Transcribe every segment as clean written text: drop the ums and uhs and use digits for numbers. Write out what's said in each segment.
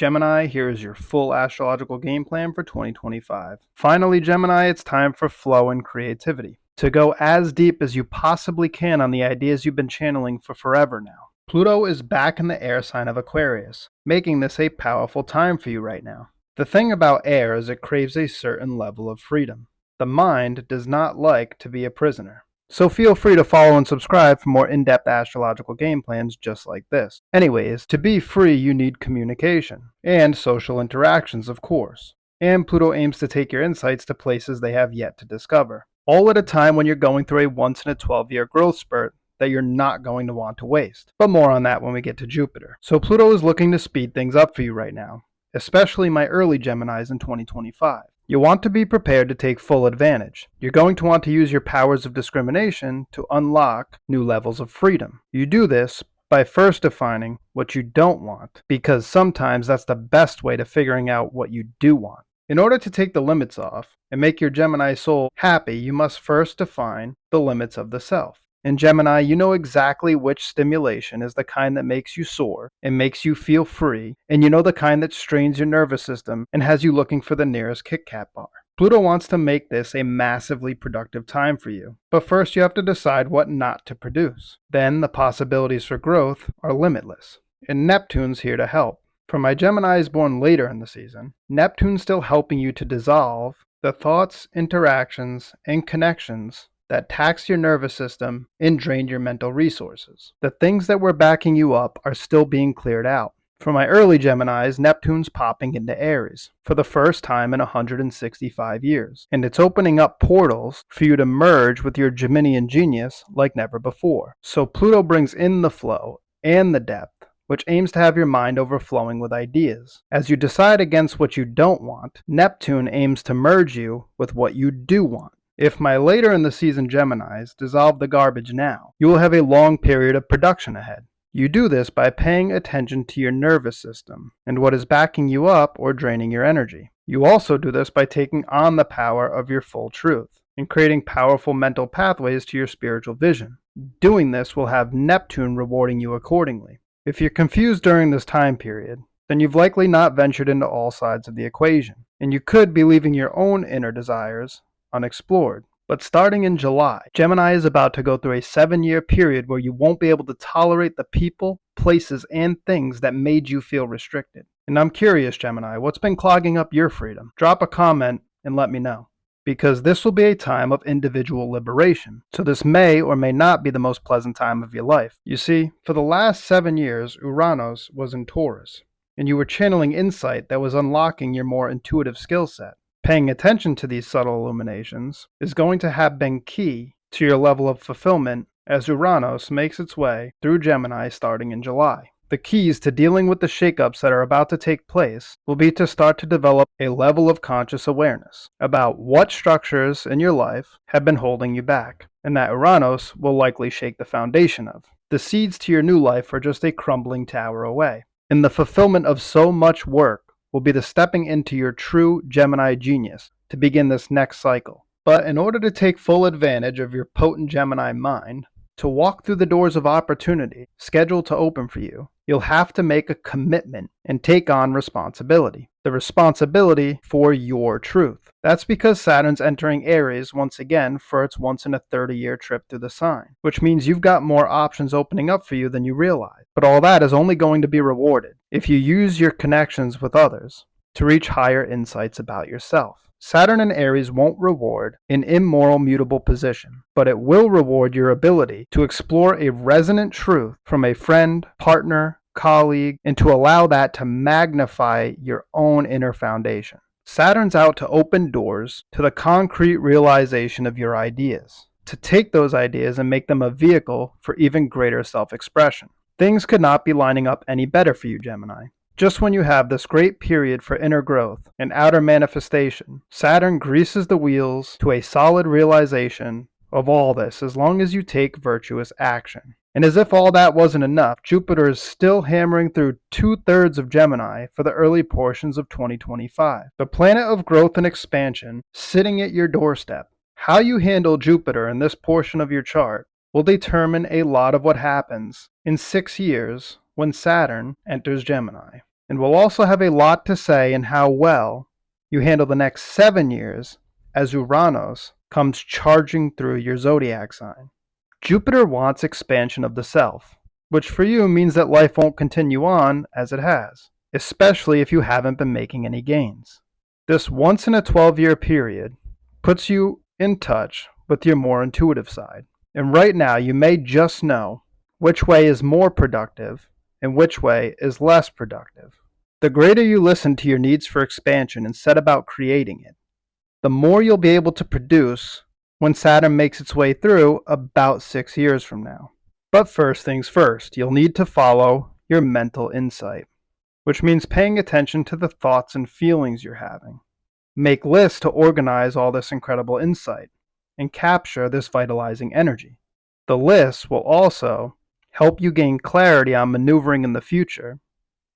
Gemini, here is your full astrological game plan for 2025. Finally, Gemini, it's time for flow and creativity. To go as deep as you possibly can on the ideas you've been channeling for forever now. Pluto is back in the air sign of Aquarius, making this a powerful time for you right now. The thing about air is it craves a certain level of freedom. The mind does not like to be a prisoner. So feel free to follow and subscribe for more in-depth astrological game plans just like this. Anyways, to be free you need communication, and social interactions of course. And Pluto aims to take your insights to places they have yet to discover. All at a time when you're going through a once-in-a-12-year growth spurt that you're not going to want to waste. But more on that when we get to Jupiter. So Pluto is looking to speed things up for you right now, especially my early Geminis in 2025. You'll want to be prepared to take full advantage. You're going to want to use your powers of discrimination to unlock new levels of freedom. You do this by first defining what you don't want, because sometimes that's the best way to figuring out what you do want. In order to take the limits off and make your Gemini soul happy, you must first define the limits of the self. In Gemini, you know exactly which stimulation is the kind that makes you soar and makes you feel free, and you know the kind that strains your nervous system and has you looking for the nearest Kit Kat bar. Pluto wants to make this a massively productive time for you, but first you have to decide what not to produce. Then the possibilities for growth are limitless, and Neptune's here to help. For my Geminis born later in the season, Neptune's still helping you to dissolve the thoughts, interactions, and connections that tax your nervous system and drain your mental resources. The things that were backing you up are still being cleared out. For my early Geminis, Neptune's popping into Aries for the first time in 165 years, and it's opening up portals for you to merge with your Geminian genius like never before. So Pluto brings in the flow and the depth, which aims to have your mind overflowing with ideas. As you decide against what you don't want, Neptune aims to merge you with what you do want. If my later in the season Geminis dissolve the garbage now, you will have a long period of production ahead. You do this by paying attention to your nervous system and what is backing you up or draining your energy. You also do this by taking on the power of your full truth and creating powerful mental pathways to your spiritual vision. Doing this will have Neptune rewarding you accordingly. If you're confused during this time period, then you've likely not ventured into all sides of the equation, and you could be leaving your own inner desires unexplored. But starting in July, Gemini is about to go through a 7-year period where you won't be able to tolerate the people, places, and things that made you feel restricted. And I'm curious, Gemini, what's been clogging up your freedom? Drop a comment and let me know, because this will be a time of individual liberation. So this may or may not be the most pleasant time of your life. You see, for the last 7 years, Uranus was in Taurus, and you were channeling insight that was unlocking your more intuitive skill set. Paying attention to these subtle illuminations is going to have been key to your level of fulfillment as Uranus makes its way through Gemini starting in July. The keys to dealing with the shakeups that are about to take place will be to start to develop a level of conscious awareness about what structures in your life have been holding you back, and that Uranus will likely shake the foundation of. The seeds to your new life are just a crumbling tower away. In the fulfillment of so much work will be the stepping into your true Gemini genius to begin this next cycle. But in order to take full advantage of your potent Gemini mind, to walk through the doors of opportunity scheduled to open for you, you'll have to make a commitment and take on responsibility. The responsibility for your truth. That's because Saturn's entering Aries once again for its once-in-a-30-year trip through the sign, which means you've got more options opening up for you than you realize. But all that is only going to be rewarded if you use your connections with others to reach higher insights about yourself. Saturn in Aries won't reward an immoral, mutable position, but it will reward your ability to explore a resonant truth from a friend, partner, colleague, and to allow that to magnify your own inner foundation. Saturn's out to open doors to the concrete realization of your ideas, to take those ideas and make them a vehicle for even greater self-expression. Things could not be lining up any better for you, Gemini. Just when you have this great period for inner growth and outer manifestation, Saturn greases the wheels to a solid realization of all this as long as you take virtuous action. And as if all that wasn't enough, Jupiter is still hammering through 2/3 of Gemini for the early portions of 2025. The planet of growth and expansion sitting at your doorstep. How you handle Jupiter in this portion of your chart will determine a lot of what happens in 6 years when Saturn enters Gemini. and will also have a lot to say in how well you handle the next 7 years as Uranus comes charging through your zodiac sign. Jupiter wants expansion of the self, which for you means that life won't continue on as it has, especially if you haven't been making any gains. This once in a 12-year period puts you in touch with your more intuitive side. And right now, you may just know which way is more productive and which way is less productive. The greater you listen to your needs for expansion and set about creating it, the more you'll be able to produce when Saturn makes its way through about 6 years from now. But first things first, you'll need to follow your mental insight, which means paying attention to the thoughts and feelings you're having. Make lists to organize all this incredible insight and capture this vitalizing energy. The lists will also help you gain clarity on maneuvering in the future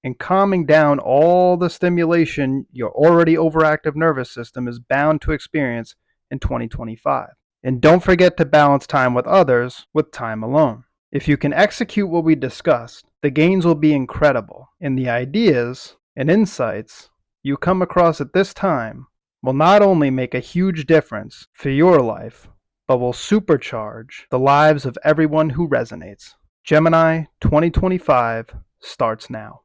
and calming down all the stimulation your already overactive nervous system is bound to experience in 2025. And don't forget to balance time with others with time alone. If you can execute what we discussed, the gains will be incredible, and the ideas and insights you come across at this time will not only make a huge difference for your life, but will supercharge the lives of everyone who resonates. Gemini 2025 starts now.